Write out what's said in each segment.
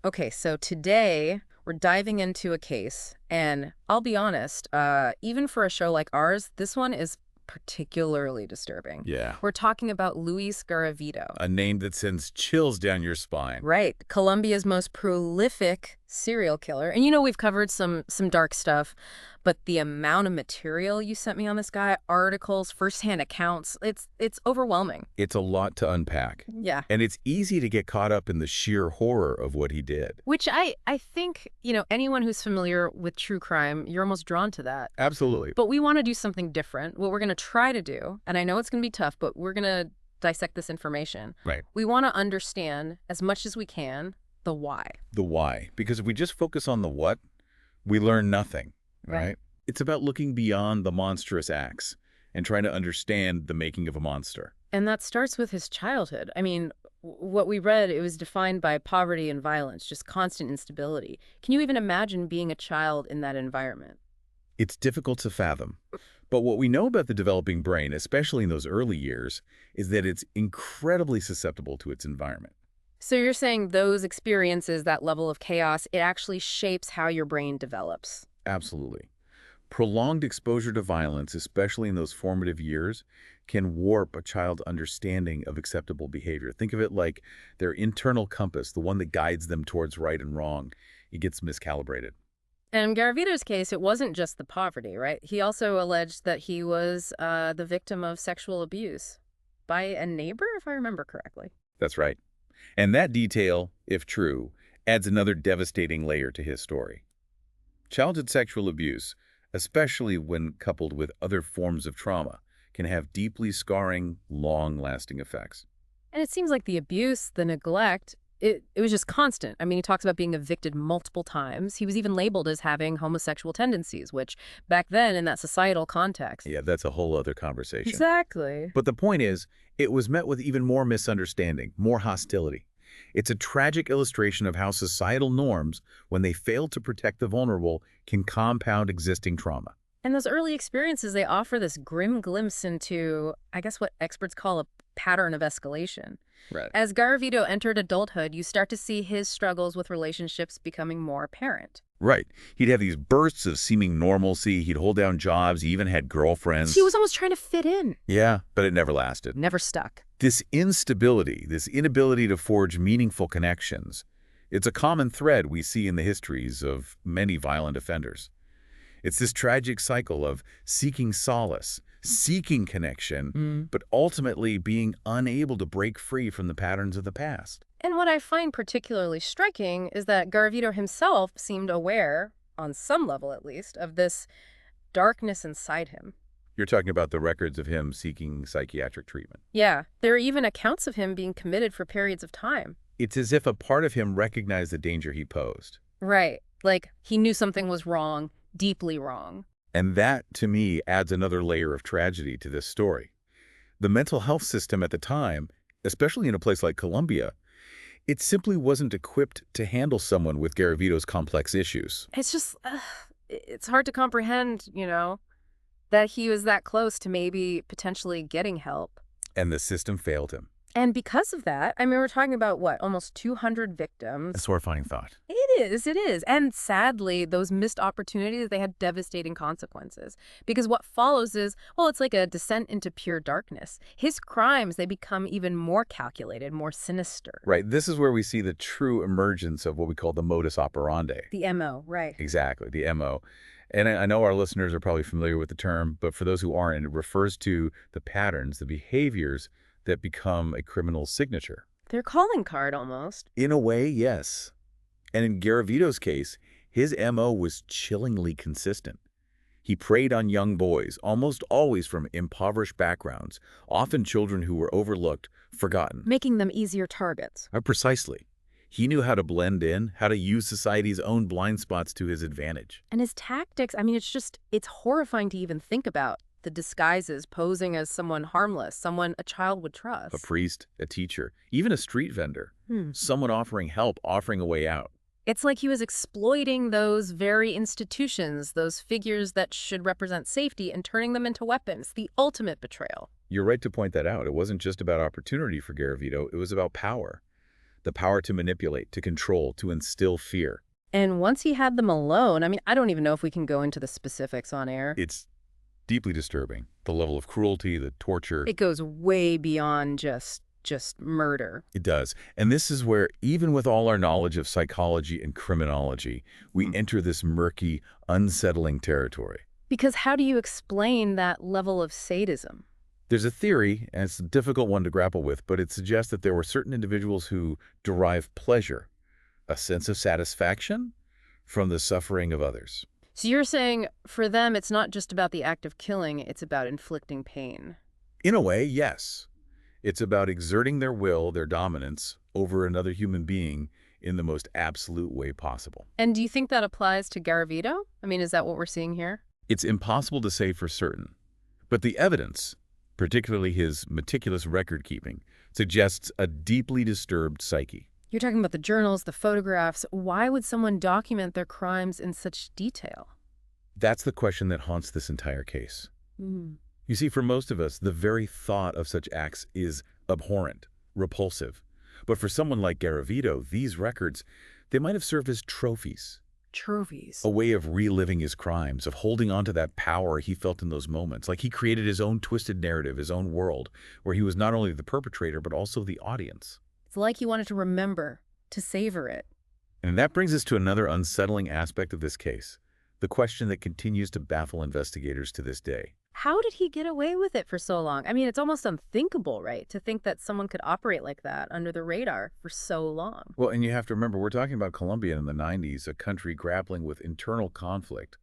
Okay, so today we're diving into a case, and I'll be honest, even for a show like ours, this one is particularly disturbing. Yeah. We're talking about Luis Garavito. A name that sends chills down your spine. Right, Colombia's most prolific serial killer. And we've covered some dark stuff, but the amount of material you sent me on this guy, articles, firsthand accounts, it's overwhelming. It's a lot to unpack. Yeah. And it's easy to get caught up in the sheer horror of what he did. Which I think, anyone who's familiar with true crime, you're almost drawn to that. Absolutely. But we want to do something different. What we're going to try to do, and I know it's going to be tough, but we're going to dissect this information. Right. We want to understand as much as we can the why. The why. Because if we just focus on the what, we learn nothing, right? It's about looking beyond the monstrous acts and trying to understand the making of a monster. And that starts with his childhood. I mean, what we read, it was defined by poverty and violence, just constant instability. Can you even imagine being a child in that environment? It's difficult to fathom. But what we know about the developing brain, especially in those early years, is that it's incredibly susceptible to its environment. So you're saying those experiences, that level of chaos, it actually shapes how your brain develops. Absolutely. Prolonged exposure to violence, especially in those formative years, can warp a child's understanding of acceptable behavior. Think of it like their internal compass, the one that guides them towards right and wrong. It gets miscalibrated. And in Garavito's case, it wasn't just the poverty, right? He also alleged that he was the victim of sexual abuse by a neighbor, if I remember correctly. That's right. And that detail, if true, adds another devastating layer to his story. Childhood sexual abuse, especially when coupled with other forms of trauma, can have deeply scarring, long-lasting effects. And it seems like the abuse, the neglect, it was just constant. I mean, he talks about being evicted multiple times. He was even labeled as having homosexual tendencies, which back then in that societal context. Yeah, that's a whole other conversation. Exactly. But the point is, it was met with even more misunderstanding, more hostility. It's a tragic illustration of how societal norms, when they fail to protect the vulnerable, can compound existing trauma. And those early experiences, they offer this grim glimpse into, I guess, what experts call a pattern of escalation. Right. As Garavito entered adulthood, you start to see his struggles with relationships becoming more apparent. Right. He'd have these bursts of seeming normalcy. He'd hold down jobs. He even had girlfriends. He was almost trying to fit in. Yeah, but it never lasted. Never stuck. This instability, this inability to forge meaningful connections, it's a common thread we see in the histories of many violent offenders. It's this tragic cycle of seeking solace, seeking connection, but ultimately being unable to break free from the patterns of the past. And what I find particularly striking is that Garavito himself seemed aware, on some level at least, of this darkness inside him. You're talking about the records of him seeking psychiatric treatment. Yeah, there are even accounts of him being committed for periods of time. It's as if a part of him recognized the danger he posed. Right, like he knew something was wrong, deeply wrong. And that, to me, adds another layer of tragedy to this story. The mental health system at the time, especially in a place like Colombia, it simply wasn't equipped to handle someone with Garavito's complex issues. It's just, it's hard to comprehend, that he was that close to maybe potentially getting help. And the system failed him. And because of that, I mean, we're talking about, what, almost 200 victims. A horrifying thought. It is. And sadly, those missed opportunities, they had devastating consequences. Because what follows is, well, it's like a descent into pure darkness. His crimes, they become even more calculated, more sinister. Right. This is where we see the true emergence of what we call the modus operandi. The MO, right. Exactly, the MO. And I know our listeners are probably familiar with the term, but for those who aren't, it refers to the patterns, the behaviors that become a criminal's signature. Their calling card, almost. In a way, yes. And in Garavito's case, his MO was chillingly consistent. He preyed on young boys, almost always from impoverished backgrounds, often children who were overlooked, forgotten. Making them easier targets. Precisely. He knew how to blend in, how to use society's own blind spots to his advantage. And his tactics, I mean, it's horrifying to even think about. The disguises, posing as someone harmless, someone a child would trust. A priest, a teacher, even a street vendor. Someone offering help, offering a way out. It's like he was exploiting those very institutions, those figures that should represent safety, and turning them into weapons, the ultimate betrayal. You're right to point that out. It wasn't just about opportunity for Garavito, it was about power. the power to manipulate, to control, to instill fear. And once he had them alone, I mean, I don't even know if we can go into the specifics on air. It's deeply disturbing. The level of cruelty, the torture. It goes way beyond just murder. It does. And this is where, even with all our knowledge of psychology and criminology, we enter this murky, unsettling territory. Because how do you explain that level of sadism? There's a theory, and it's a difficult one to grapple with, but it suggests that there were certain individuals who derive pleasure, a sense of satisfaction, from the suffering of others. So you're saying for them, it's not just about the act of killing, it's about inflicting pain. In a way, yes. It's about exerting their will, their dominance, over another human being in the most absolute way possible. And do you think that applies to Garavito? I mean, is that what we're seeing here? It's impossible to say for certain, but the evidence, particularly his meticulous record-keeping, suggests a deeply disturbed psyche. You're talking about the journals, the photographs. Why would someone document their crimes in such detail? That's the question that haunts this entire case. You see, for most of us, the very thought of such acts is abhorrent, repulsive. But for someone like Garavito, these records, they might have served as trophies. Trophies. A way of reliving his crimes, of holding on to that power he felt in those moments. Like he created his own twisted narrative, his own world, where he was not only the perpetrator, but also the audience. It's like he wanted to remember, to savor it. And that brings us to another unsettling aspect of this case, the question that continues to baffle investigators to this day. How did he get away with it for so long? I mean, it's almost unthinkable, right? To think that someone could operate like that under the radar for so long. Well, and you have to remember, we're talking about Colombia in the 90s, a country grappling with internal conflict,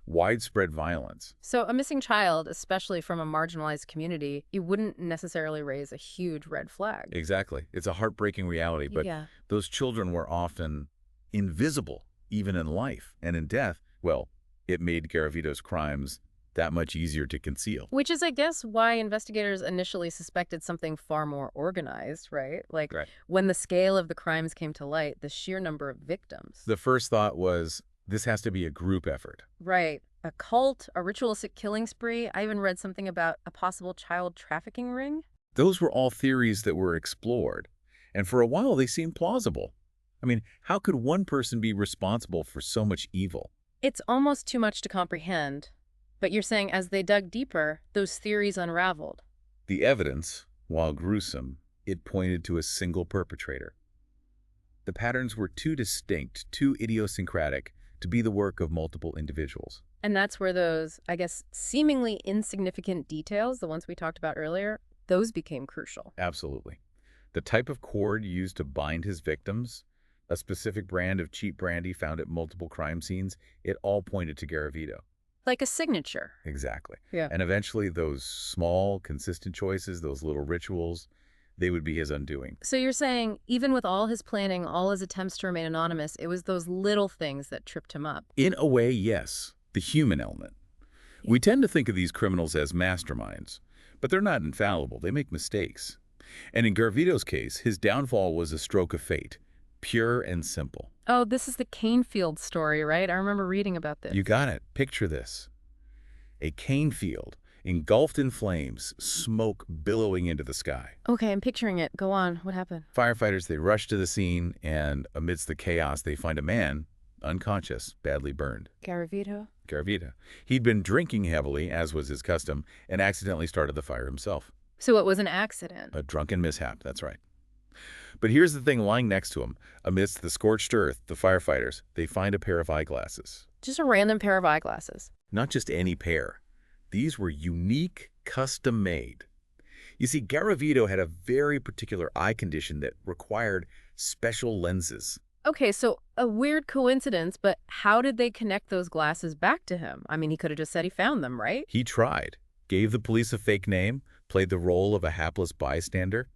widespread violence. So a missing child, especially from a marginalized community, you wouldn't necessarily raise a huge red flag. Exactly. It's a heartbreaking reality, but Yeah. those children were often invisible, even in life. And in death, well, it made Garavito's crimes that much easier to conceal. Which is, I guess, why investigators initially suspected something far more organized, right? Like, Right. when the scale of the crimes came to light, the sheer number of victims. The first thought was, this has to be a group effort. Right. A cult, a ritualistic killing spree. I even read something about a possible child trafficking ring. Those were all theories that were explored, and for a while they seemed plausible. I mean, how could one person be responsible for so much evil? It's almost too much to comprehend. But you're saying as they dug deeper, those theories unraveled. The evidence, while gruesome, it pointed to a single perpetrator. The patterns were too distinct, too idiosyncratic, to be the work of multiple individuals. And that's where those, I guess, seemingly insignificant details, the ones we talked about earlier, those became crucial. Absolutely. The type of cord used to bind his victims, a specific brand of cheap brandy found at multiple crime scenes, it all pointed to Garavito. Like a signature. Exactly. Yeah. And eventually those small, consistent choices, those little rituals, they would be his undoing. So you're saying even with all his planning, all his attempts to remain anonymous, it was those little things that tripped him up. In a way, yes. The human element. We tend to think of these criminals as masterminds, but they're not infallible. They make mistakes. And in Garavito's case, his downfall was a stroke of fate, pure and simple. Oh, this is the Canefield story, right? I remember reading about this. You got it. Picture this. A cane field, engulfed in flames, smoke billowing into the sky. Okay, I'm picturing it. Go on. What happened? Firefighters, they rush to the scene, and amidst the chaos, they find a man, unconscious, badly burned. Garavito? Garavito. He'd been drinking heavily, as was his custom, and accidentally started the fire himself. So it was an accident. A drunken mishap, that's right. But here's the thing lying next to him. Amidst the scorched earth, the firefighters, they find a pair of eyeglasses. Just a random pair of eyeglasses. Not just any pair. These were unique, custom-made. You see, Garavito had a very particular eye condition that required special lenses. Okay, so a weird coincidence, but how did they connect those glasses back to him? I mean, he could have just said he found them, right? He tried, gave the police a fake name, played the role of a hapless bystander.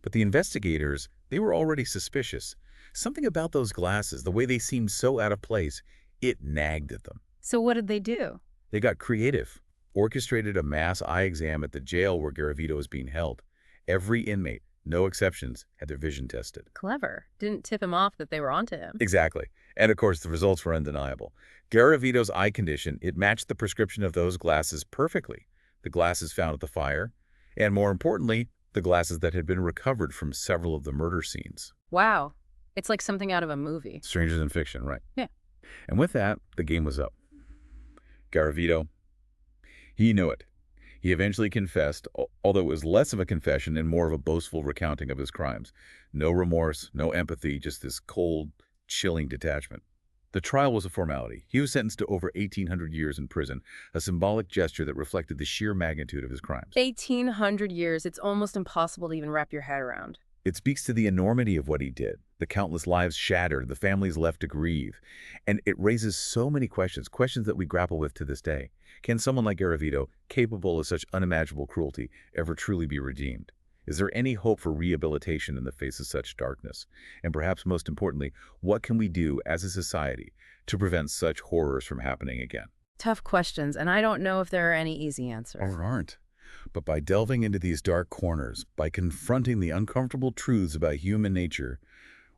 But the investigators, they were already suspicious. Something about those glasses, the way they seemed so out of place, it nagged at them. So what did they do? They got creative, orchestrated a mass eye exam at the jail where Garavito was being held. Every inmate, no exceptions, had their vision tested. Clever. Didn't tip him off that they were onto him. Exactly. And of course, the results were undeniable. Garavito's eye condition, it matched the prescription of those glasses perfectly. The glasses found at the fire, and more importantly, the glasses that had been recovered from several of the murder scenes. Wow. It's like something out of a movie. Stranger than fiction, right? Yeah. And with that, the game was up. Garavito, he knew it. He eventually confessed, although it was less of a confession and more of a boastful recounting of his crimes. No remorse, no empathy, just this cold, chilling detachment. The trial was a formality. He was sentenced to over 1,800 years in prison, a symbolic gesture that reflected the sheer magnitude of his crimes. 1,800 years. It's almost impossible to even wrap your head around. It speaks to the enormity of what he did, the countless lives shattered, the families left to grieve. And it raises so many questions, questions that we grapple with to this day. Can someone like Garavito, capable of such unimaginable cruelty, ever truly be redeemed? Is there any hope for rehabilitation in the face of such darkness? And perhaps most importantly, what can we do as a society to prevent such horrors from happening again? Tough questions, and I don't know if there are any easy answers. Or aren't. But by delving into these dark corners, by confronting the uncomfortable truths about human nature,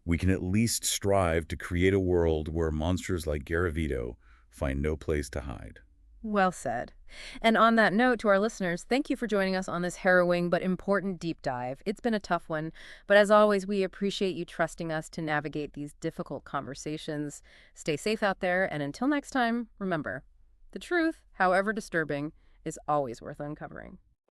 we can at least strive to create a world where monsters like Garavito find no place to hide. Well said. And on that note, to our listeners, thank you for joining us on this harrowing but important deep dive. It's been a tough one, but as always, we appreciate you trusting us to navigate these difficult conversations. Stay safe out there, and until next time, remember, the truth, however disturbing, is always worth uncovering.